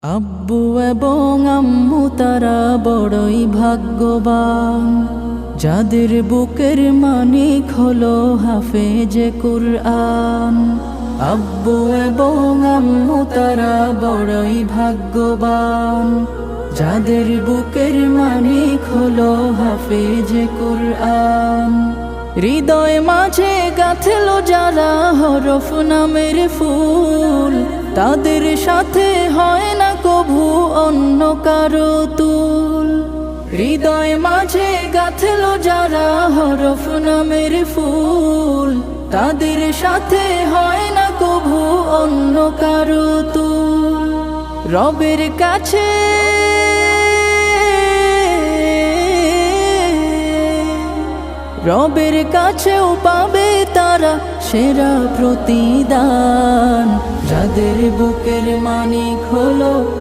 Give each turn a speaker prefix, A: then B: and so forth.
A: আব্বু এবং আম্মু তারা বড়ই ভাগ্যবান, যাদের বুকের মানিক হলো হাফেজে কুরআন। আব্বু এবং আম্মু তারা বড়ই ভাগ্যবান, যাদের বুকের মানিক হলো হাফেজে কুরআন। হৃদয় মাঝে গাঁথলো যারা হরফ নামের ফুল, তাদের সাথে হয় না কভু অন্য কারো তুল। হৃদয় মাঝে গাঁথলো যারা হরফ নামের ফুল, তাদের সাথে হয় না কভু অন্য কারো তুল। রবের কাছে রবের কাছেও পাবে তারা সেরা প্রতিদান, যাদের বুকের মানিক হলো